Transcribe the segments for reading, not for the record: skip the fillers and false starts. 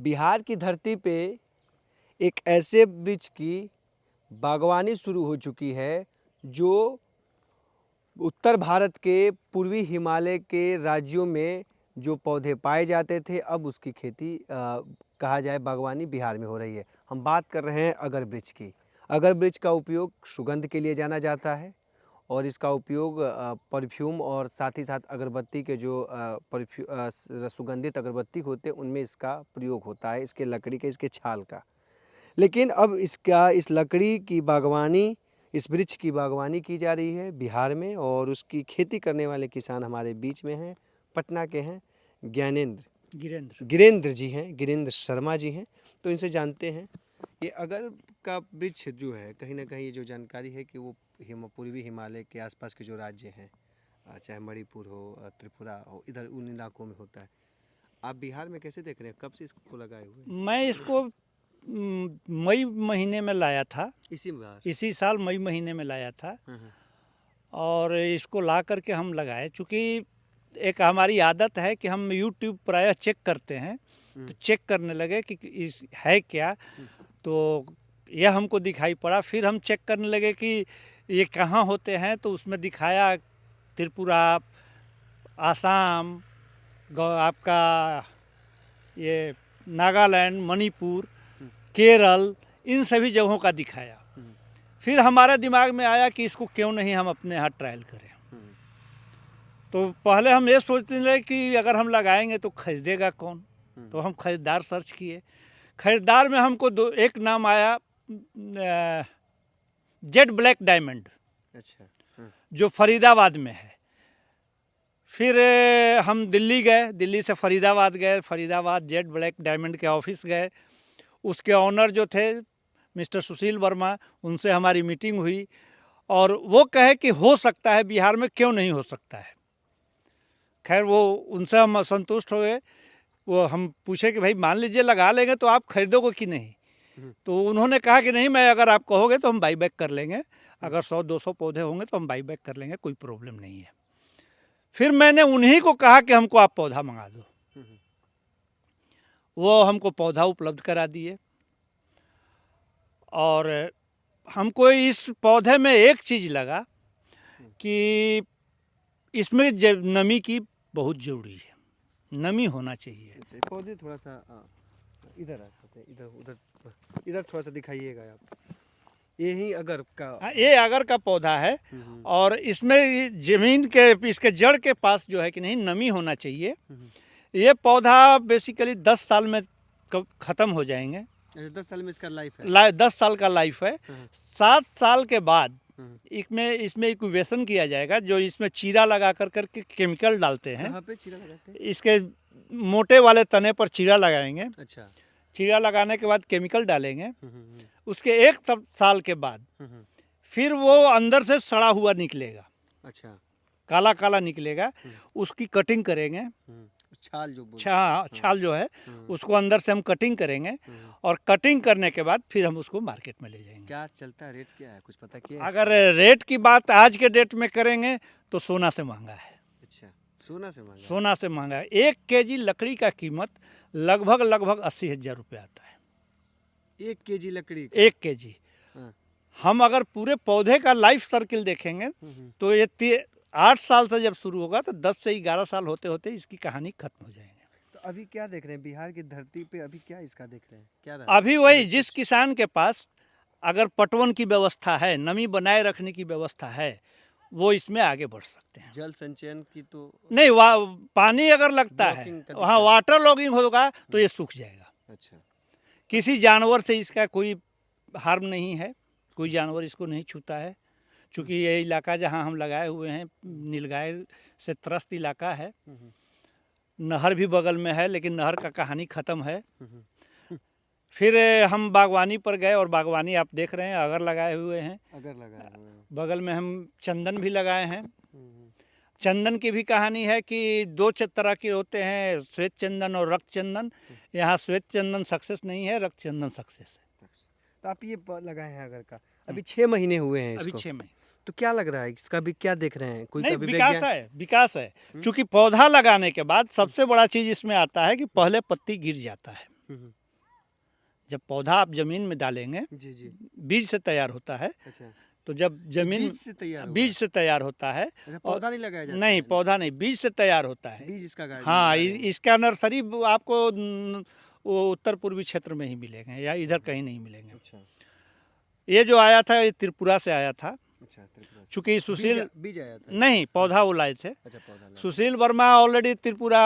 बिहार की धरती पे एक ऐसे वृक्ष की बागवानी शुरू हो चुकी है जो उत्तर भारत के पूर्वी हिमालय के राज्यों में जो पौधे पाए जाते थे, अब उसकी खेती कहा जाए बागवानी बिहार में हो रही है। हम बात कर रहे हैं अगर वृक्ष की। अगर वृक्ष का उपयोग सुगंध के लिए जाना जाता है और इसका उपयोग परफ्यूम और साथ ही साथ अगरबत्ती के जो सुगंधित अगरबत्ती होते हैं उनमें इसका प्रयोग होता है, इसके लकड़ी के, इसके छाल का। लेकिन अब इस लकड़ी की बागवानी, इस वृक्ष की बागवानी की जा रही है बिहार में और उसकी खेती करने वाले किसान हमारे बीच में हैं। पटना के हैं गिरेंद्र जी हैं, गिरेंद्र शर्मा जी हैं। तो इनसे जानते हैं ये अगर का वृक्ष जो है, कहीं ना कहीं ये जो जानकारी है कि वो पूर्वी हिमालय के आसपास के जो राज्य हैं, चाहे मणिपुर हो, त्रिपुरा हो, इधर उन इलाकों में होता है। आप बिहार में कैसे देख रहे हैं, कब से इसको लगाए हुए? मैं इसको मई महीने में लाया था, इसी साल मई महीने में लाया था। और इसको ला करके हम लगाए, चूँकि एक हमारी आदत है कि हम YouTube प्रायः चेक करते हैं, तो चेक करने लगे कि इस है क्या, तो यह हमको दिखाई पड़ा। फिर हम चेक करने लगे कि ये कहाँ होते हैं, तो उसमें दिखाया त्रिपुरा, आसाम, आपका ये नागालैंड, मणिपुर, केरल, इन सभी जगहों का दिखाया। फिर हमारे दिमाग में आया कि इसको क्यों नहीं हम अपने यहाँ ट्रायल करें। तो पहले हम ये सोचते रहे कि अगर हम लगाएंगे तो खरीदेगा कौन। तो हम खरीदार सर्च किए। खरीदार में हमको एक नाम आया, जेड ब्लैक डायमंड। अच्छा। जो फरीदाबाद में है। फिर हम दिल्ली गए, दिल्ली से फरीदाबाद गए, फरीदाबाद जेड ब्लैक डायमंड के ऑफिस गए। उसके ऑनर जो थे मिस्टर सुशील वर्मा, उनसे हमारी मीटिंग हुई और वो कहे कि हो सकता है बिहार में, क्यों नहीं हो सकता है। खैर वो उनसे हम संतुष्ट हो गए। वो हम पूछे कि भाई मान लीजिए लगा लेंगे तो आप खरीदोगे कि नहीं। तो उन्होंने कहा कि नहीं, मैं अगर आप कहोगे तो हम बाई बैक कर लेंगे, अगर 100-200 पौधे होंगे तो हम बाई बैक कर लेंगे, कोई प्रॉब्लम नहीं है। फिर मैंने उन्हीं को कहा कि हमको आप पौधा मंगा दो। वो हमको पौधा उपलब्ध करा दिए और हमको इस पौधे में एक चीज़ लगा कि इसमें नमी की बहुत ज़रूरी है, नमी होना चाहिए। पौधे थोड़ा सा इधर आ सकते हैं, इधर उधर इधर थोड़ा सा दिखाइएगा आप। यही ये अगर का पौधा है और इसमें ज़मीन के, इसके जड़ के पास जो है कि नहीं, नमी होना चाहिए। ये पौधा बेसिकली 10 साल में ख़त्म हो जाएंगे। 10 साल में इसका लाइफ है, 10 साल का लाइफ है। 7 साल के बाद इसमें इंक्यूबेशन किया जाएगा, जो इसमें चीरा लगा करके केमिकल डालते हैं। कहाँ पे चीरा लगाते हैं? इसके मोटे वाले तने पर चीरा लगाएंगे। अच्छा। चीरा लगाने के बाद केमिकल डालेंगे। उसके 1 साल के बाद फिर वो अंदर से सड़ा हुआ निकलेगा। अच्छा। काला काला निकलेगा। उसकी कटिंग करेंगे। छाल जो है उसको अंदर से हम कटिंग करेंगे और कटिंग करने के बाद फिर हम उसको मार्केट में ले जाएंगे। क्या चलता है, रेट क्या है, कुछ पता किया? अगर रेट की बात आज के डेट में करेंगे तो सोना से महंगा है। अच्छा, सोना से महंगा है। 1 केजी लकड़ी का कीमत लगभग 80,000 रुपये आता है। 1 केजी लकड़ी? 1 केजी। हम अगर पूरे पौधे का लाइफ सर्किल देखेंगे तो ये 8 साल से जब शुरू होगा तो 10 से 11 साल होते होते इसकी कहानी खत्म हो जाएगी। तो अभी क्या देख रहे हैं बिहार की धरती पे, अभी क्या इसका देख रहे हैं, क्या रहा? अभी वही, जिस किसान के पास अगर पटवन की व्यवस्था है, नमी बनाए रखने की व्यवस्था है, वो इसमें आगे बढ़ सकते हैं। जल संचयन की तो नहीं, पानी अगर लगता है, वहाँ वाटर लॉगिंग होगा तो ये सूख जाएगा। अच्छा। किसी जानवर से इसका कोई हार्म नहीं है, कोई जानवर इसको नहीं छूता है, चूँकि ये इलाका जहाँ हम लगाए हुए हैं नीलगाय से त्रस्त इलाका है। नहर भी बगल में है, लेकिन नहर का कहानी ख़त्म है। फिर हम बागवानी पर गए और बागवानी आप देख रहे हैं, अगर लगाए हुए हैं। बगल में हम चंदन भी लगाए हैं। चंदन की भी कहानी है कि 2 तरह के होते हैं, श्वेत चंदन और रक्त चंदन। यहाँ श्वेत चंदन सक्सेस नहीं है, रक्त चंदन सक्सेस है। तो आप ये लगाए हैं अगर का, अभी 6 महीने हुए हैं इसको। अभी 6 महीने। तो क्या लग रहा है इसका, भी क्या देख रहे हैं? कोई विकास है। चूँकि पौधा लगाने के बाद सबसे बड़ा चीज़ इसमें आता है कि पहले पत्ती गिर जाता है। जब पौधा आप जमीन में डालेंगे, जी जी। बीज से तैयार होता है। अच्छा, तो जब जमीन बीज से तैयार होता है, अच्छा, और पौधा नहीं लगाया जाता नहीं, है? पौधा नहीं, बीज से तैयार होता है। बीज इसका हाँ, लगा रहे हैं। इसका नर्सरी आपको वो उत्तर पूर्वी क्षेत्र में ही मिलेंगे, या इधर कहीं नहीं मिलेंगे। अच्छा ये जो आया था, ये त्रिपुरा से आया था। अच्छा, त्रिपुरा से। चूंकि सुशील बीज आया था? नहीं, पौधा वो लाए थे। अच्छा, पौधा लाया। सुशील वर्मा ऑलरेडी त्रिपुरा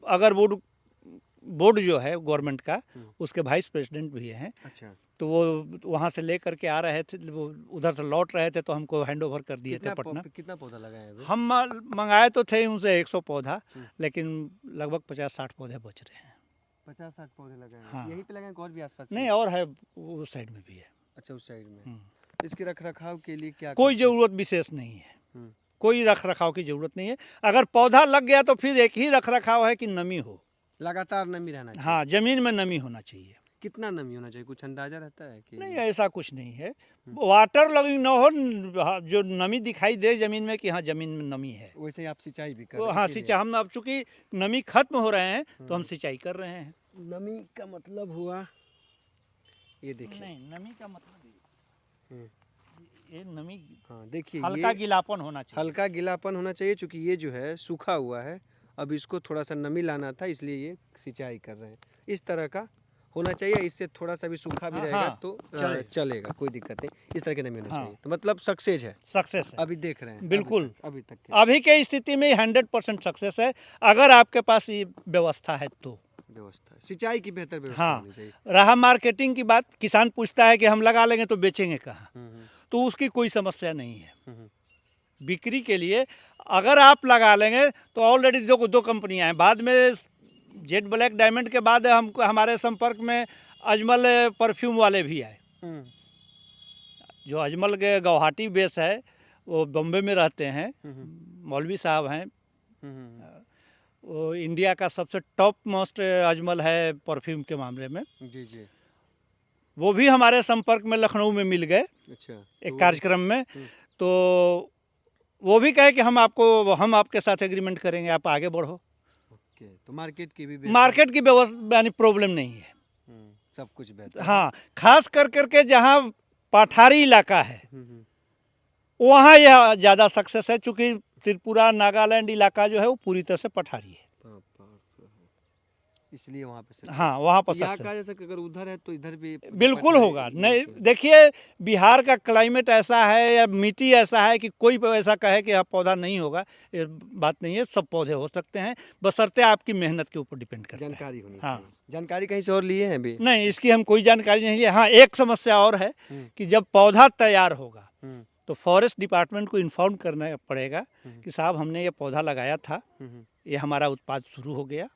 अगर बोर्ड जो है गवर्नमेंट का, उसके वाइस प्रेसिडेंट भी हैं। अच्छा, तो वो वहाँ से लेकर के आ रहे थे, वो उधर से लौट रहे थे, तो हमको हैंड ओवर कर दिए थे पटना। कितना पौधा लगाए हैं अभी? हम मंगाए तो थे उनसे 100 पौधा, लेकिन लगभग 50-60 पौधे बच रहे हैं। 50-60 पौधे लगाए हैं। हाँ। यहीं पे लगाए हैं कि और भी आसपास? नहीं, और है, उस साइड में भी है। अच्छा, उस साइड में। इसके रख रखाव के लिए क्या कोई करते हैं? ज़रूरत विशेष नहीं है, कोई रख रखाव की ज़रूरत नहीं है। अगर पौधा लग गया तो फिर एक ही रख रखाव है कि नमी हो, लगातार नमी रहना चाहिए। हाँ, ज़मीन में नमी होना चाहिए। कितना नमी होना चाहिए, कुछ अंदाजा रहता है कि? नहीं, ऐसा कुछ नहीं है। वाटर लॉगिंग ना हो, जो नमी दिखाई दे ज़मीन में कि हाँ, ज़मीन में नमी है। वैसे ही आप सिंचाई भी कर रहे हैं? हाँ, इसीलिए। सिंचाई हम अब चूँकि नमी खत्म हो रहे हैं, तो हम सिंचाई कर रहे हैं। नमी का मतलब हुआ, ये देखिए। नहीं, नमी का मतलब ये नमी, हाँ देखिए, हल्का ये गिलापन होना चाहिए। हल्का गीलापन होना चाहिए, क्योंकि ये जो है सूखा हुआ है। अब इसको थोड़ा सा नमी लाना था, इसलिए ये सिंचाई कर रहे हैं। इस तरह का होना चाहिए, इससे थोड़ा सा भी सूखा भी रहेगा हाँ, तो चलेगा। चलेगा, कोई दिक्कत नहीं। इस तरह की नमी होनी हाँ। चाहिए, तो मतलब सक्सेस है। सक्सेस है, अभी देख रहे हैं बिल्कुल। अभी तक के अभी के स्थिति में 100% सक्सेस है, अगर आपके पास ये व्यवस्था है तो। व्यवस्था, सिंचाई की बेहतर व्यवस्था हाँ, होनी चाहिए। रहा मार्केटिंग की बात, किसान पूछता है कि हम लगा लेंगे तो बेचेंगे कहाँ, तो उसकी कोई समस्या नहीं है। बिक्री के लिए अगर आप लगा लेंगे तो ऑलरेडी दो कंपनियां हैं, बाद में जेड ब्लैक डायमंड के बाद हमको हमारे संपर्क में अजमल परफ्यूम वाले भी आए। जो अजमल के गुवाहाटी बेस है, वो बम्बे में रहते हैं, मौलवी साहब हैं। वो इंडिया का सबसे टॉप मोस्ट अजमल है परफ्यूम के मामले में। जी जी। वो भी हमारे संपर्क में लखनऊ में मिल गए। अच्छा, एक कार्यक्रम में। तो वो भी कहे कि हम आपके साथ एग्रीमेंट करेंगे, आप आगे बढ़ो। ओके, तो मार्केट की भी मार्केट की व्यवस्था यानी प्रॉब्लम नहीं है, सब कुछ बेहतर। हाँ, खास करके जहाँ पठारी इलाका है वहाँ यह ज़्यादा सक्सेस है, चूँकि त्रिपुरा नागालैंड इलाका जो है वो पूरी तरह से पठारी है, इसलिए वहाँ पे हाँ, वहाँ पर यहाँ सक्सेस का जैसे अगर उधर है तो इधर भी बिल्कुल होगा। नहीं, देखिए, बिहार का क्लाइमेट ऐसा है या मिट्टी ऐसा है कि कोई ऐसा कहे कि पौधा नहीं होगा, ये बात नहीं है। सब पौधे हो सकते हैं, बशर्ते आपकी मेहनत के ऊपर डिपेंड करता है। जानकारी होनी हाँ। चाहिए। जानकारी कहीं से और लिए हैं अभी? नहीं, इसकी हम कोई जानकारी नहीं है। हाँ, एक समस्या और है कि जब पौधा तैयार होगा तो फॉरेस्ट डिपार्टमेंट को इन्फॉर्म करना पड़ेगा कि साहब, हमने ये पौधा लगाया था, ये हमारा उत्पाद शुरू हो गया,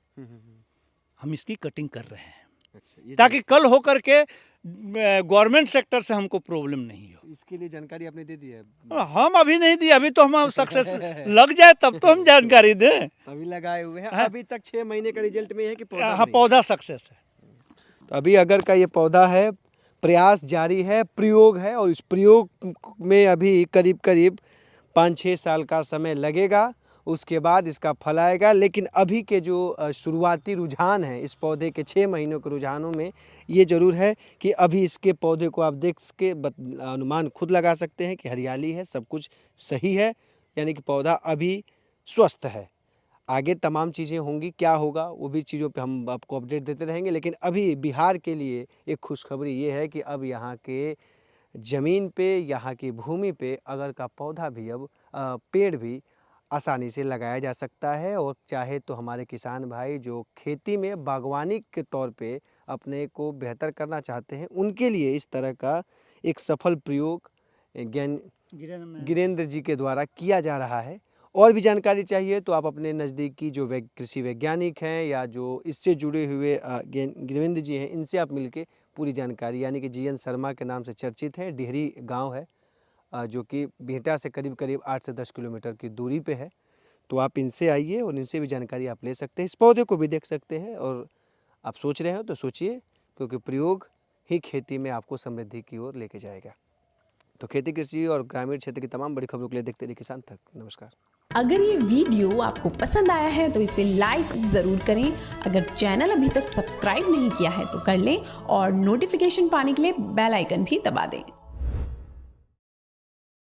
हम इसकी कटिंग कर रहे हैं। अच्छा, ताकि कल हो करके गवर्नमेंट सेक्टर से हमको प्रॉब्लम नहीं हो। इसके लिए जानकारी आपने दे दी है? हम अभी नहीं दी, अभी तो हम सक्सेस लग जाए तब तो हम जानकारी दें। अभी लगाए हुए हैं, अभी तक 6 महीने का रिजल्ट में है कि पौधा? हाँ, पौधा सक्सेस है। तो अभी अगर का ये पौधा है, प्रयास जारी है, प्रयोग है, और इस प्रयोग में अभी करीब करीब 5-6 साल का समय लगेगा, उसके बाद इसका फल आएगा। लेकिन अभी के जो शुरुआती रुझान हैं इस पौधे के 6 महीनों के रुझानों में ये ज़रूर है कि अभी इसके पौधे को आप देख के अनुमान खुद लगा सकते हैं कि हरियाली है, सब कुछ सही है, यानी कि पौधा अभी स्वस्थ है। आगे तमाम चीज़ें होंगी, क्या होगा वो भी चीज़ों पे हम आपको अपडेट देते रहेंगे। लेकिन अभी बिहार के लिए एक खुशखबरी ये है कि अब यहाँ के ज़मीन पे, यहाँ की भूमि पे अगर का पौधा भी अब पेड़ भी आसानी से लगाया जा सकता है। और चाहे तो हमारे किसान भाई जो खेती में बागवानी के तौर पे अपने को बेहतर करना चाहते हैं, उनके लिए इस तरह का एक सफल प्रयोग गिरेंद्र जी के द्वारा किया जा रहा है। और भी जानकारी चाहिए तो आप अपने नज़दीकी जो कृषि वैज्ञानिक हैं या जो इससे जुड़े हुए गिरेंद्र जी हैं, इनसे आप मिलके पूरी जानकारी, यानी कि जीएन शर्मा के नाम से चर्चित है, डिहरी गांव है, जो कि बिहटा से करीब करीब 8 से 10 किलोमीटर की दूरी पे है। तो आप इनसे आइए और इनसे भी जानकारी आप ले सकते हैं, इस पौधे को भी देख सकते हैं। और आप सोच रहे हो तो सोचिए, क्योंकि प्रयोग ही खेती में आपको समृद्धि की ओर लेके जाएगा। तो खेती, कृषि और ग्रामीण क्षेत्र की तमाम बड़ी खबरों के लिए देखते रहिए किसान तक। नमस्कार। अगर ये वीडियो आपको पसंद आया है तो इसे लाइक ज़रूर करें। अगर चैनल अभी तक सब्सक्राइब नहीं किया है तो कर लें और नोटिफिकेशन पाने के लिए बेल आइकन भी दबा दें।